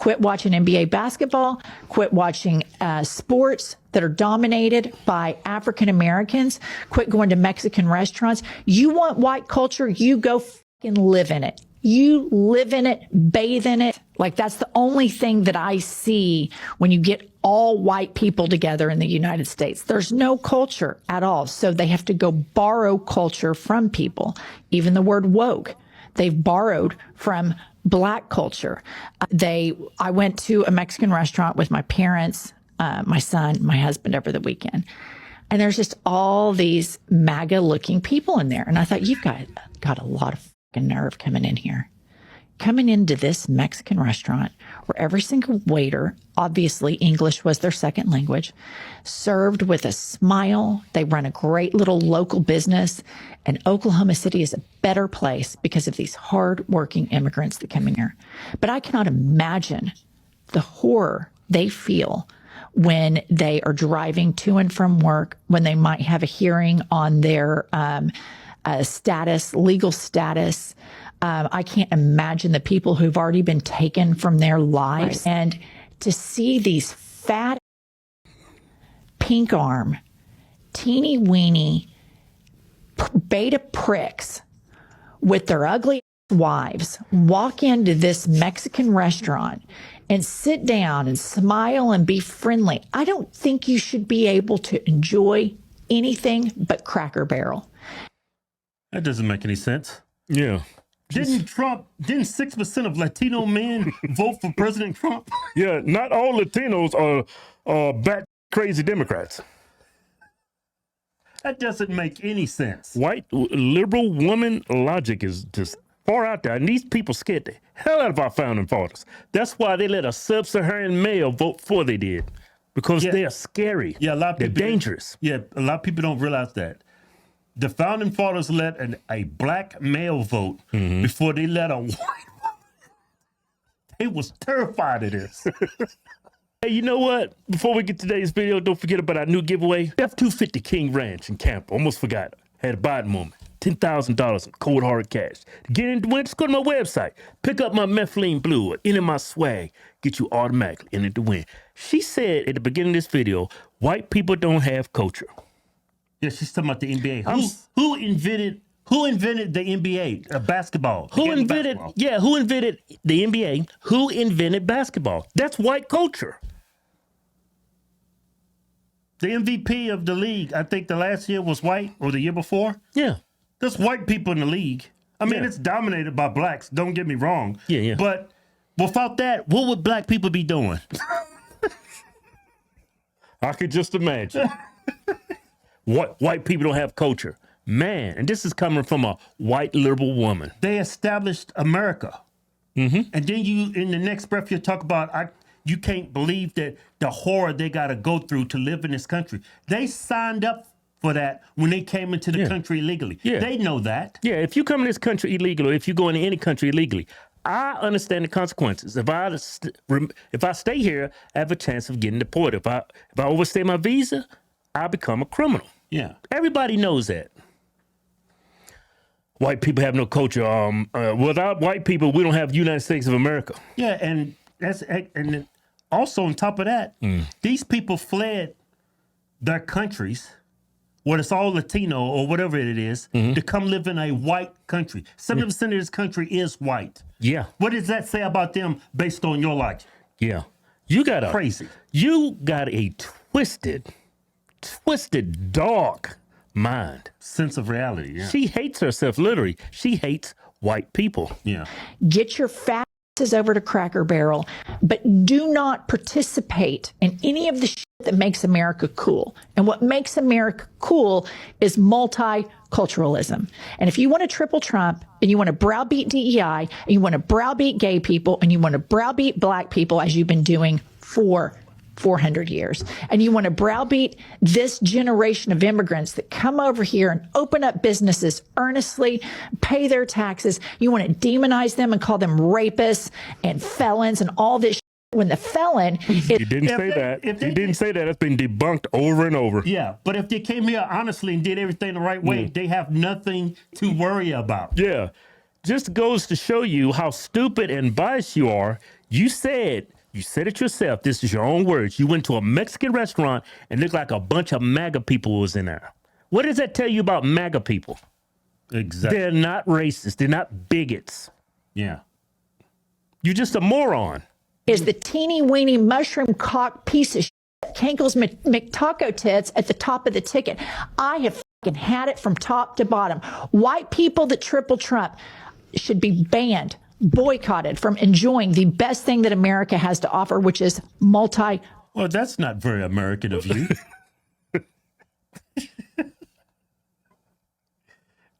Quit watching NBA basketball. Quit watching sports that are dominated by African Americans. Quit going to Mexican restaurants. You want white culture? You go fucking live in it. You live in it, bathe in it. Like, that's the only thing that I see when you get all white people together in the United States. There's no culture at all. So they have to go borrow culture from people. Even the word woke, they've borrowed from Black culture. I went to a Mexican restaurant with my parents, my son, my husband over the weekend. And there's just all these MAGA looking people in there. And I thought, you've got a lot of nerve coming in here, coming into this Mexican restaurant where every single waiter, obviously English was their second language, served with a smile. They run a great little local business, and Oklahoma City is a better place because of these hardworking immigrants that come in here. But I cannot imagine the horror they feel when they are driving to and from work, when they might have a hearing on their legal status. I can't imagine the people who've already been taken from their lives. Right. And to see these fat, pink arm, teeny weeny beta pricks with their ugly wives walk into this Mexican restaurant and sit down and smile and be friendly. I don't think you should be able to enjoy anything but Cracker Barrel. That doesn't make any sense. Yeah. Didn't 6% of Latino men vote for President Trump? Yeah, not all Latinos are back crazy Democrats. That doesn't make any sense. White liberal woman logic is just far out there. And these people scared the hell out of our founding fathers. That's why they let a sub-Saharan male vote before they did. Because they are scary. Yeah, a lot of people, they're dangerous. Yeah, a lot of people don't realize that. The founding fathers let a black male vote before they let a white woman. They was terrified of this. Hey, you know what? Before we get to today's video, don't forget about our new giveaway. F-250 King Ranch in Camp. Almost forgot. Had a Biden moment. $10,000 in cold hard cash. To get in to win, just go to my website. Pick up my Methylene Blue or any of my swag. Get you automatically in it to win. She said at the beginning of this video, white people don't have culture. Yeah, she's talking about the NBA. Who invented the NBA, basketball? Who invented the NBA? Who invented basketball? That's white culture. The MVP of the league, I think the last year was white, or the year before. Yeah. There's white people in the league. I mean, it's dominated by blacks, don't get me wrong. Yeah. But without that, what would black people be doing? I could just imagine. What white people don't have culture. Man, and this is coming from a white liberal woman. They established America. And then you, in the next breath, you talk about, you can't believe that the horror they got to go through to live in this country. They signed up for that when they came into the country illegally. Yeah. They know that. Yeah, if you come in this country illegally, or if you go into any country illegally, I understand the consequences. If I stay here, I have a chance of getting deported. If I overstay my visa, I become a criminal. Yeah. Everybody knows that. White people have no culture. Without white people, we don't have the United States of America. Yeah, and also on top of that, these people fled their countries, whether it's all Latino or whatever it is, to come live in a white country. 70% of this country is white. Yeah. What does that say about them based on your logic? Yeah. You got a twisted dog mind. Sense of reality, yeah. She hates herself, literally. She hates white people. Yeah. Get your fat asses over to Cracker Barrel, but do not participate in any of the shit that makes America cool. And what makes America cool is multiculturalism. And if you want to triple Trump, and you want to browbeat DEI, and you want to browbeat gay people, and you want to browbeat black people, as you've been doing for 400 years. And you want to browbeat this generation of immigrants that come over here and open up businesses earnestly, pay their taxes. You want to demonize them and call them rapists and felons and all this. When the felon, you didn't say that. You didn't say that. It's been debunked over and over. Yeah, but if they came here honestly and did everything the right way, they have nothing to worry about. Yeah, just goes to show you how stupid and biased you are. You said You said it yourself. This is your own words. You went to a Mexican restaurant and looked like a bunch of MAGA people was in there. What does that tell you about MAGA people? Exactly. They're not racist. They're not bigots. Yeah. You're just a moron. Is the teeny weeny mushroom cock piece of shit, Kenkel's McTaco tits at the top of the ticket. I have fucking had it from top to bottom. White people that triple Trump should be banned, boycotted from enjoying the best thing that America has to offer, which is multi. Well, that's not very American of you.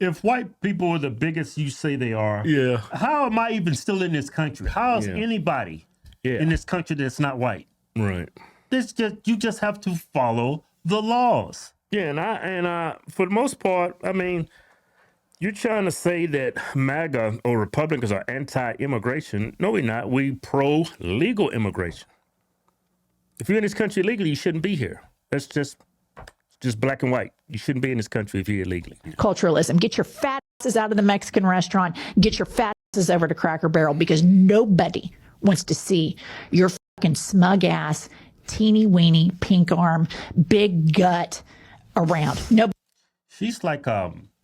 If white people are the biggest you say they are, Yeah. how am I even still in this country? How is anybody in this country that's not white? Right. This just you just have to follow the laws. Yeah, and I for the most part, I mean, you're trying to say that MAGA or Republicans are anti-immigration. No, we're not. We pro-legal immigration. If you're in this country illegally, you shouldn't be here. That's just black and white. You shouldn't be in this country if you're illegally. Culturalism. Get your fat asses out of the Mexican restaurant. Get your fat asses over to Cracker Barrel, because nobody wants to see your fucking smug ass, teeny weeny, pink arm, big gut around. Nobody. She's like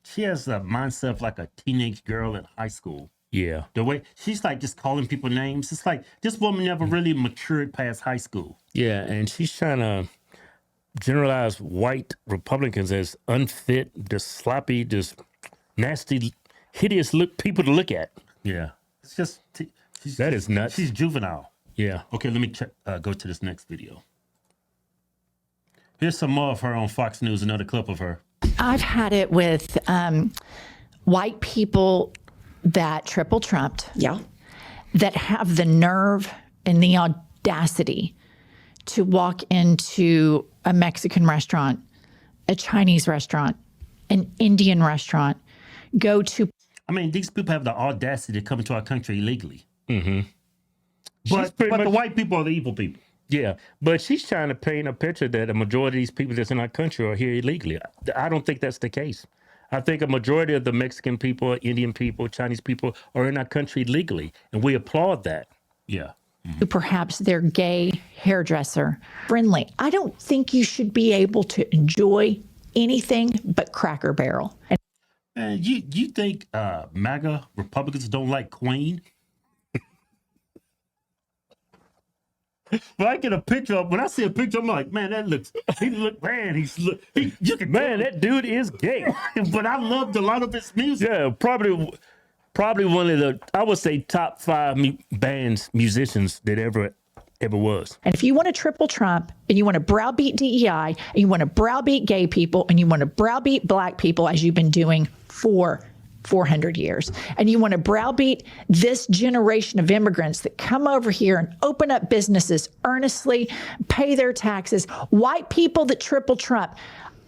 she has a mindset of like a teenage girl in high school. Yeah. The way she's like just calling people names. It's like this woman never really matured past high school. Yeah, and she's trying to generalize white Republicans as unfit, just sloppy, just nasty, hideous people to look at. Yeah. It's just That is nuts. She's juvenile. Yeah. Okay, let me check, go to this next video. Here's some more of her on Fox News, another clip of her. I've had it with white people that triple trumped. Yeah. That have the nerve and the audacity to walk into a Mexican restaurant, a Chinese restaurant, an Indian restaurant, go to. I mean, these people have the audacity to come into our country illegally. Mm-hmm. But the white people are the evil people. Yeah, but she's trying to paint a picture that a majority of these people that's in our country are here illegally. I don't think that's the case. I think a majority of the Mexican people, Indian people, Chinese people are in our country legally, and we applaud that. Yeah. Perhaps their gay hairdresser friendly. I don't think you should be able to enjoy anything but Cracker Barrel. And you think MAGA Republicans don't like Queen? When I get a picture of, when I see a picture, I'm like, man, that looks, That dude is gay. But I loved a lot of his music. Yeah, probably one of the, I would say, top 5 musicians that ever was. And if you want to triple Trump and you want to browbeat DEI and you want to browbeat gay people and you want to browbeat black people, as you've been doing for 400 years, and you want to browbeat this generation of immigrants that come over here and open up businesses earnestly, pay their taxes, white people that triple Trump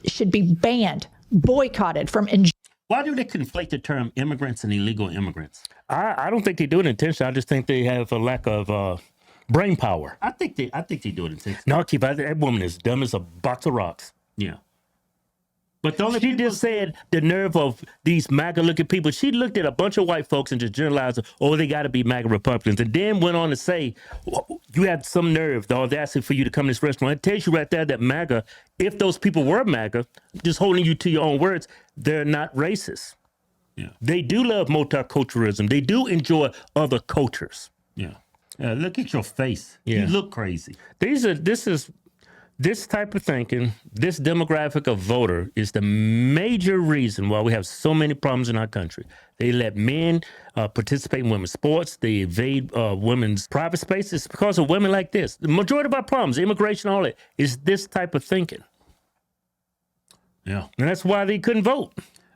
should be banned, boycotted from enjoying. Why do they conflate the term immigrants and illegal immigrants? I don't think they do it intentionally. I just think they have a lack of brain power. I think they do it intentionally. No, Keith, that woman is dumb as a box of rocks. Yeah. But the only she just said the nerve of these MAGA-looking people. She looked at a bunch of white folks and just generalized, oh, they got to be MAGA Republicans. And then went on to say, well, you have some nerve, the audacity for you to come to this restaurant. It tells you right there that MAGA, if those people were MAGA, just holding you to your own words, they're not racist. Yeah. They do love multiculturalism. They do enjoy other cultures. Yeah. Look at your face. Yeah. You look crazy. This type of thinking, this demographic of voter is the major reason why we have so many problems in our country. They let men participate in women's sports. They evade women's private spaces because of women like this. The majority of our problems, immigration, all that, is this type of thinking. Yeah. And that's why they couldn't vote.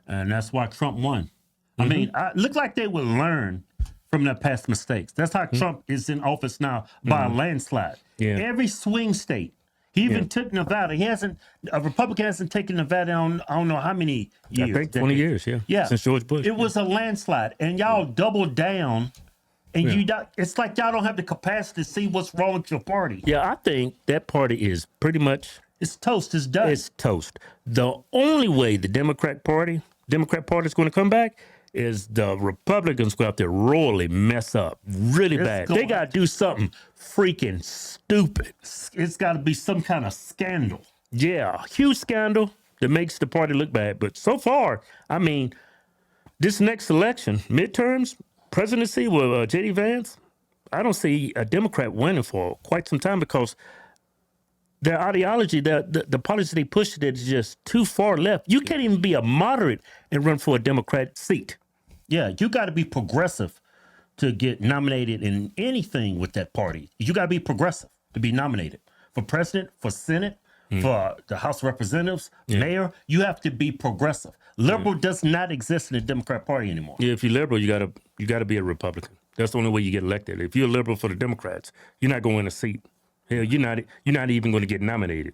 And that's why Trump won. I mean, it looked like they would learn from their past mistakes. That's how Trump is in office now, by a landslide. Yeah. Every swing state. He even took Nevada. A Republican hasn't taken Nevada on, I don't know how many years. I think 20 years, yeah. Since George Bush. It was a landslide. And y'all doubled down. And it's like y'all don't have the capacity to see what's wrong with your party. Yeah, I think that party is pretty much... It's toast. It's done. It's toast. The only way the Democrat Party is going to come back is the Republicans go out there royally mess up really bad. They got to do something freaking stupid. It's got to be some kind of scandal. Yeah, huge scandal that makes the party look bad. But so far, I mean, this next election, midterms, presidency with J.D. Vance, I don't see a Democrat winning for quite some time because their ideology, the policy they push that is just too far left. You can't even be a moderate and run for a Democratic seat. Yeah, you got to be progressive to get nominated in anything with that party. You got to be progressive to be nominated for president, for Senate, for the House of Representatives, mayor. You have to be progressive. Liberal does not exist in the Democrat Party anymore. Yeah, if you're liberal, you gotta be a Republican. That's the only way you get elected. If you're liberal for the Democrats, you're not going to win a seat. Hell, you're not even going to get nominated.